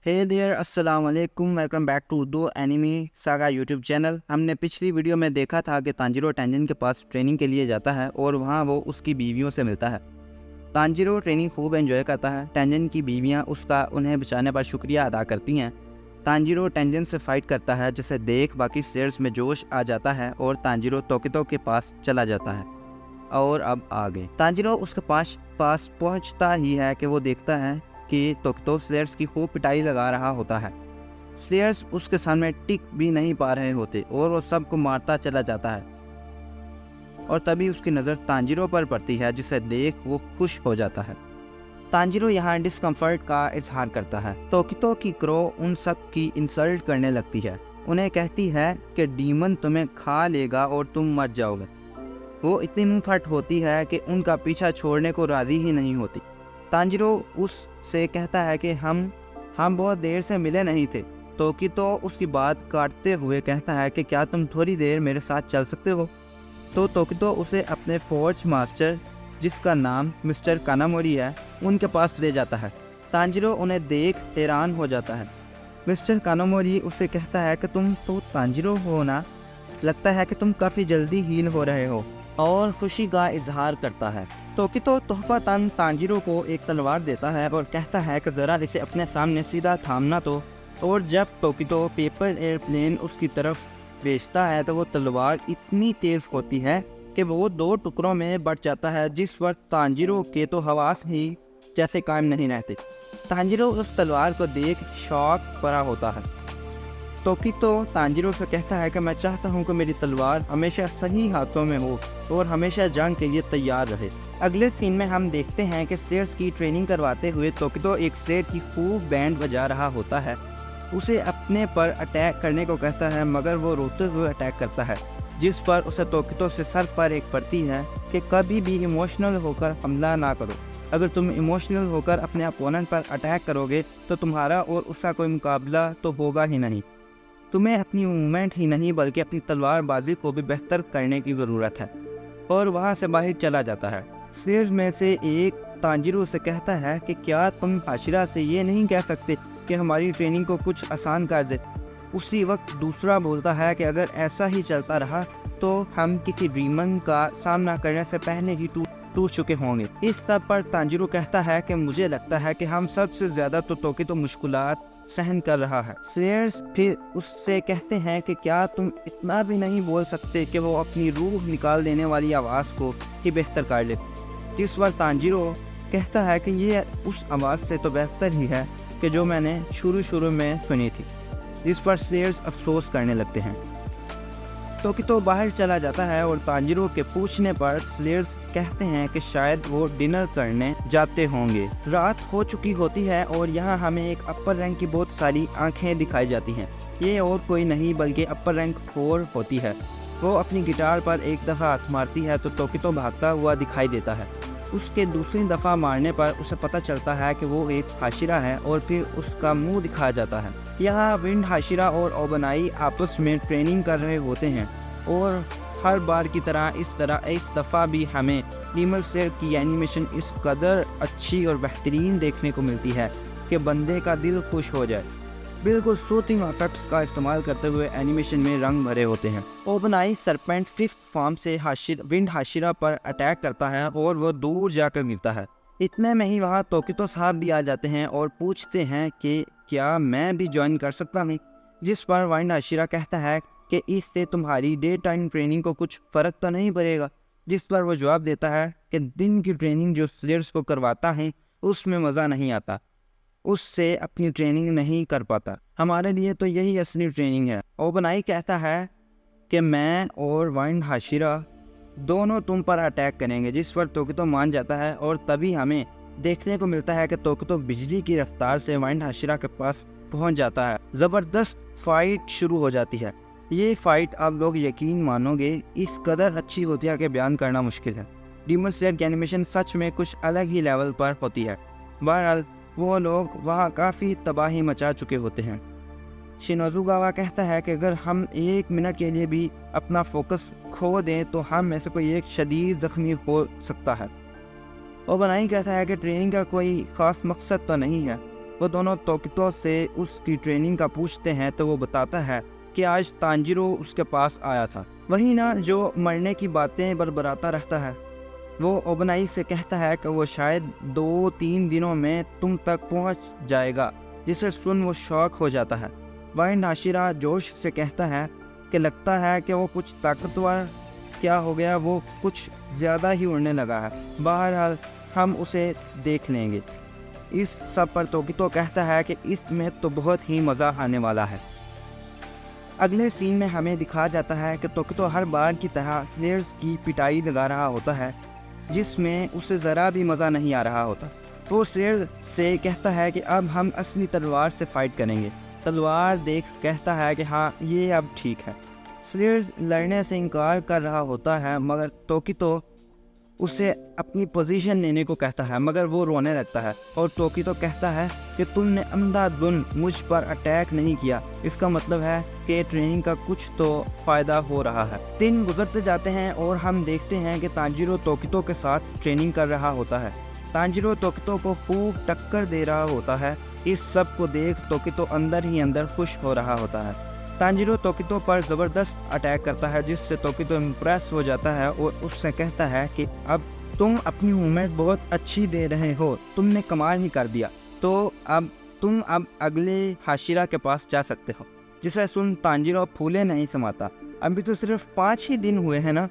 हे there अस्सलाम वालेकुम, welcome back to दो एनिमी सागा यूट्यूब चैनल। हमने पिछली वीडियो में देखा था कि तांजीरो टेंजन के पास ट्रेनिंग के लिए जाता है और वहाँ वो उसकी बीवियों से मिलता है। तांजीरो ट्रेनिंग खूब एंजॉय करता है। टेंजन की बीवियाँ उसका उन्हें बचाने पर शुक्रिया अदा करती हैं। तांजीरो टेंजन से फाइट करता है, जिसे देख बाकी शेयर्स में जोश आ जाता है और तांजीरो तोकितो के पास चला जाता है। और अब आगे तांजीरो उसके पास पहुंचता ही है कि वो देखता है कि तोकितो स्लेयर्स की खूब पिटाई लगा रहा होता है। स्लेयर्स उसके सामने टिक भी नहीं पा रहे होते और वो सबको मारता चला जाता है। और तभी उसकी नज़र तांजीरो पर पड़ती है, जिसे देख वो खुश हो जाता है। तांजीरो यहाँ डिस्कम्फर्ट का इजहार करता है। तोकितो की क्रो उन सब की इंसल्ट करने लगती है। उन्हें कहती है कि डीमन तुम्हें खा लेगा और तुम मर जाओगे। वो इतनी मुंहफट होती है कि उनका पीछा छोड़ने को राज़ी ही नहीं होती। तांजीरो उससे कहता है कि हम बहुत देर से मिले नहीं थे। तोकितो उसकी बात काटते हुए कहता है कि क्या तुम थोड़ी देर मेरे साथ चल सकते हो। तो तोकितो उसे अपने फोर्ज मास्टर, जिसका नाम मिस्टर कानामोरी है, उनके पास ले जाता है। तांजीरो उन्हें देख हैरान हो जाता है। मिस्टर कानामोरी उसे कहता है कि तुम तो तांजीरो हो ना, लगता है कि तुम काफ़ी जल्दी हील हो रहे हो, और खुशी का इजहार करता है। तोकितो तोहफातन तांजीरो को एक तलवार देता है और कहता है कि ज़रा इसे अपने सामने सीधा थामना तो। और जब तोकितो पेपर एयरप्लेन उसकी तरफ भेजता है तो वो तलवार इतनी तेज़ होती है कि वो दो टुकड़ों में बट जाता है, जिस वक्त तांजीरो के तो हवास ही जैसे कायम नहीं रहते। तांजीरो उस तलवार को देख शॉक पड़ा होता है। तोकितो तांजीरो से कहता है कि मैं चाहता हूं कि मेरी तलवार हमेशा सही हाथों में हो और हमेशा जंग के लिए तैयार रहे। अगले सीन में हम देखते हैं कि स्लेयर्स की ट्रेनिंग करवाते हुए तोकितो एक स्लेयर की खूब बैंड बजा रहा होता है। उसे अपने पर अटैक करने को कहता है, मगर वो रोते हुए अटैक करता है, जिस पर उसे तोकितो से सर पर एक पड़ती है कि कभी भी इमोशनल होकर हमला ना करो। अगर तुम इमोशनल होकर अपने अपोनेंट पर अटैक करोगे तो तुम्हारा और उसका कोई मुकाबला तो होगा ही नहीं। तुम्हें अपनी मूवमेंट ही नहीं बल्कि अपनी तलवारबाजी को भी बेहतर करने की ज़रूरत है। और वहाँ से बाहर चला जाता है। स्लेयर्स में से एक तांजीरो से कहता है कि क्या तुम हाशिरा से ये नहीं कह सकते कि हमारी ट्रेनिंग को कुछ आसान कर दे। उसी वक्त दूसरा बोलता है कि अगर ऐसा ही चलता रहा तो हम किसी ड्रीमन का सामना करने से पहले ही टूट चुके होंगे। इस सब पर तांजीरो कहता है कि मुझे लगता है कि हम सबसे ज़्यादा तो मुश्किलात सहन कर रहा है। स्लेयर्स फिर उससे कहते हैं कि क्या तुम इतना भी नहीं बोल सकते कि वो अपनी रूह निकाल देने वाली आवाज़ को ही बेहतर कर ले। जिस पर तांजीरो कहता है कि ये उस आवाज़ से तो बेहतर ही है कि जो मैंने शुरू में सुनी थी। जिस पर स्लेयर्स अफसोस करने लगते हैं। तोकितो बाहर चला जाता है और तांजीरो के पूछने पर स्लेयर्स कहते हैं कि शायद वो डिनर करने जाते होंगे। रात हो चुकी होती है और यहाँ हमें एक अपर रैंक की बहुत सारी आंखें दिखाई जाती हैं। ये और कोई नहीं बल्कि अपर रैंक 4 होती है। वो अपनी गिटार पर एक दफ़ा हाथ मारती है तो तोकितो भागता हुआ दिखाई देता है। उसके दूसरी दफ़ा मारने पर उसे पता चलता है कि वो एक हाशिरा है और फिर उसका मुंह दिखाया जाता है। यहाँ विंड हाशिरा और ओबनाई आपस में ट्रेनिंग कर रहे होते हैं और हर बार की तरह इस दफ़ा भी हमें डीमन स्लेयर की एनिमेशन इस कदर अच्छी और बेहतरीन देखने को मिलती है कि बंदे का दिल खुश हो जाए। बिल्कुल सूथिंग इफेक्ट्स का इस्तेमाल करते हुए एनिमेशन में रंग भरे होते हैं। ओबनाई सरपेंट 5th फॉर्म से विंड हाशिरा पर अटैक करता है और वो दूर जाकर गिरता है। इतने में ही वहाँ तोकितो साहब भी आ जाते हैं और पूछते हैं कि क्या मैं भी ज्वाइन कर सकता हूँ। जिस पर विंड हाशिरा कहता है कि इससे तुम्हारी डे टाइम ट्रेनिंग को कुछ फ़र्क तो नहीं पड़ेगा। जिस पर वो जवाब देता है कि दिन की ट्रेनिंग जो स्लेयर्स को करवाता है उसमें मज़ा नहीं आता, उससे अपनी ट्रेनिंग नहीं कर पाता। हमारे लिए तो यही असली ट्रेनिंग है। ओबनाई कहता है कि मैं और विंड हाशिरा दोनों तुम पर अटैक करेंगे। जिस पर तोकितो मान जाता है और तभी हमें देखने को मिलता है कि तोकितो बिजली की रफ्तार से विंड हाशिरा के पास पहुंच जाता है। ज़बरदस्त फाइट शुरू हो जाती है। ये फाइट आप लोग यकीन मानोगे इस कदर अच्छी होती है कि बयान करना मुश्किल है। डीमन स्लेयर की एनिमेशन सच में कुछ अलग ही लेवल पर होती है। बहरहाल वो लोग वहाँ काफ़ी तबाही मचा चुके होते हैं। शिनोजुगावा कहता है कि अगर हम 1 मिनट के लिए भी अपना फोकस खो दें तो हम में से कोई एक शदीद ज़ख्मी हो सकता है। ओबनाई कहता है कि ट्रेनिंग का कोई ख़ास मकसद तो नहीं है, वो दोनों तोकितो से उसकी ट्रेनिंग का पूछते हैं तो वो बताता है कि आज तांजिरो उसके पास आया था, वही ना जो मरने की बातें बरबराता रहता है। वो ओबनाई से कहता है कि वो शायद 2-3 दिनों में तुम तक पहुंच जाएगा, जिसे सुन वो शौक हो जाता है। वाइंड हाशिरा जोश से कहता है कि लगता है कि वो कुछ ताकतवर, क्या हो गया, वो कुछ ज़्यादा ही उड़ने लगा है। बहरहाल हम उसे देख लेंगे। इस सब पर तोकितो कहता है कि इसमें तो बहुत ही मज़ा आने वाला है। अगले सीन में हमें दिखाया जाता है कि तोकितो हर बार की तरह स्लेयर्स की पिटाई लगा रहा होता है, जिसमें उसे ज़रा भी मज़ा नहीं आ रहा होता। वो स्लेयर्स से कहता है कि अब हम असली तलवार से फ़ाइट करेंगे। तलवार देख कहता है कि हाँ, ये अब ठीक है। स्लेयर्स लड़ने से इनकार कर रहा होता है, मगर तोकितो उसे अपनी पोजीशन लेने को कहता है, मगर वो रोने लगता है। और तोकितो कहता है कि तुमने अंधाधुंध मुझ पर अटैक नहीं किया, इसका मतलब है कि ट्रेनिंग का कुछ तो फ़ायदा हो रहा है। दिन गुजरते जाते हैं और हम देखते हैं कि तांजिरो तोकितो के साथ ट्रेनिंग कर रहा होता है। तांजिरो तोकितो को खूब टक्कर दे रहा होता है। इस सब को देख तोकितो अंदर ही अंदर खुश हो रहा होता है। तांजिरो तोकितो पर ज़बरदस्त अटैक करता है, जिससे तोकितो इम्प्रेस हो जाता है और उससे कहता है कि अब तुम अपनी मूवमेंट बहुत अच्छी दे रहे हो, तुमने कमाल ही कर दिया, तो अब तुम अगले हाशिरा के पास जा सकते हो। जिसे सुन तांजिरो फूले नहीं समाता, अभी तो सिर्फ 5 ही दिन हुए हैं ना।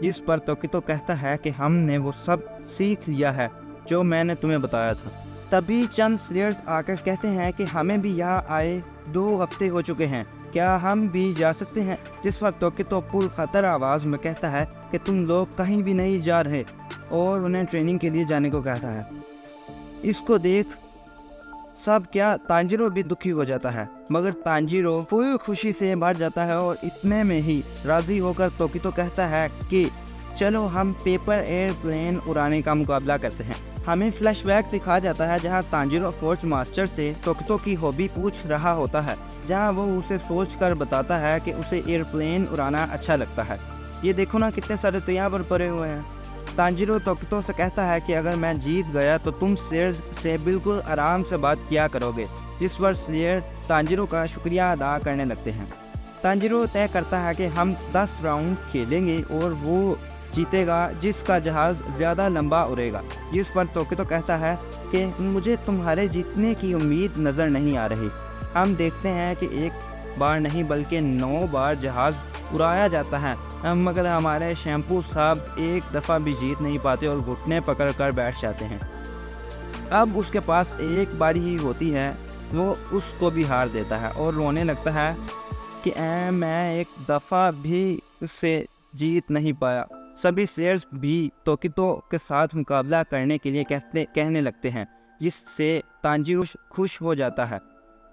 जिस पर तोकितो कहता है कि हमने वो सब सीख लिया है जो मैंने तुम्हें बताया था। तभी चंद स्लेयर्स आकर कहते हैं कि हमें भी यहाँ आए 2 हफ्ते हो चुके हैं, क्या हम भी जा सकते हैं। जिस पर तोकितो पुर खतर आवाज़ में कहता है कि तुम लोग कहीं भी नहीं जा रहे, और उन्हें ट्रेनिंग के लिए जाने को कहता है। इसको देख सब क्या तांजिरो भी दुखी हो जाता है, मगर तांजिरो फुल खुशी से भर जाता है और इतने में ही राज़ी होकर तोकितो कहता है कि चलो हम पेपर एयरप्लेन उड़ाने का मुकाबला करते हैं। हमें फ्लैशबैक दिखाया जाता है जहां तांजिरो फोर्ज मास्टर से तोकितो की हॉबी पूछ रहा होता है, जहां वो उसे सोचकर बताता है कि उसे एयरप्लेन उड़ाना अच्छा लगता है। ये देखो ना कितने सारे तो यहाँ पर पड़े हुए हैं। तांजिरो तोकितो से कहता है कि अगर मैं जीत गया तो तुम स्लेयर्स से बिल्कुल आराम से बात किया करोगे। जिस पर स्लेयर तांजिरो का शुक्रिया अदा करने लगते हैं। तांजिरो तय करता है कि हम 10 राउंड खेलेंगे और वो जीतेगा जिसका जहाज़ ज़्यादा लंबा उड़ेगा। जिस पर तोकितो कहता है कि मुझे तुम्हारे जीतने की उम्मीद नज़र नहीं आ रही। हम देखते हैं कि 1 बार नहीं बल्कि 9 बार जहाज़ उड़ाया जाता है, मगर हमारे शैम्पू साहब एक दफ़ा भी जीत नहीं पाते और घुटने पकड़ कर बैठ जाते हैं। अब उसके पास एक बारी ही होती है, वो उसको भी हार देता है और रोने लगता है कि मैं एक दफ़ा भी उससे जीत नहीं पाया। सभी स्लेयर्स भी तोकितो के साथ मुकाबला करने के लिए कहने लगते हैं, जिससे तांजिरो खुश हो जाता है।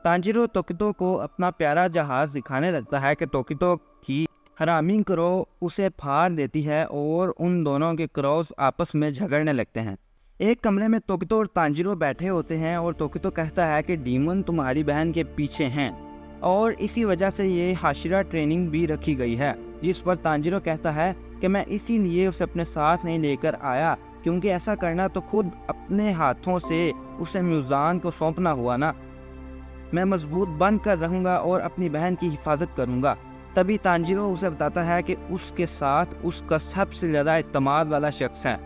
तांजिरो तोकितो को अपना प्यारा जहाज़ दिखाने लगता है कि तोकितो की हरामी क्रो उसे फाड़ देती है और उन दोनों के क्रोस आपस में झगड़ने लगते हैं। एक कमरे में तोकितो और तांजिरो बैठे होते हैं और तोकितो कहता है कि डीमन तुम्हारी बहन के पीछे हैं और इसी वजह से ये हाशिरा ट्रेनिंग भी रखी गई है। जिस पर तांजिरो कहता है कि मैं इसीलिए उसे अपने साथ नहीं लेकर आया, क्योंकि ऐसा करना तो खुद अपने हाथों से उसे म्यूज़ान को सौंपना हुआ ना। मैं मजबूत बन कर रहूँगा और अपनी बहन की हिफाजत करूँगा। तभी तांजिरो उसे बताता है कि उसके साथ उसका सबसे ज़्यादा इत्मीनान वाला शख्स है।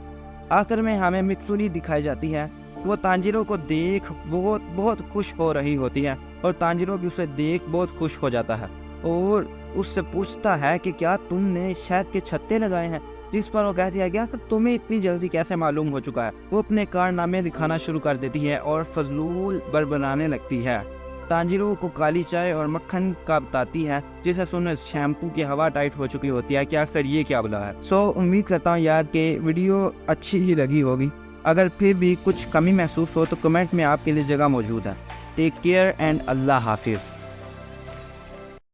आखिर में हमें मित्सुरी दिखाई जाती है। वो तांजिरो को देख बहुत खुश हो रही होती है और तांजिरो भी उसे देख बहुत खुश हो जाता है और उससे पूछता है कि क्या तुमने शहद के छत्ते लगाए हैं। जिस पर वो कहती है, क्या तुम्हें इतनी जल्दी कैसे मालूम हो चुका है। वो अपने कारनामे दिखाना शुरू कर देती है और फजलूल बड़बड़ाने लगती है। तांजिरो को काली चाय और मक्खन का बताती है, जिसे सुन शैम्पू की हवा टाइट हो चुकी होती है कि आखिर ये क्या बुला है। उम्मीद करता हूँ यार कि वीडियो अच्छी ही लगी होगी। अगर फिर भी कुछ कमी महसूस हो तो कमेंट में आपके लिए जगह मौजूद है। टेक केयर एंड अल्लाह हाफिज़।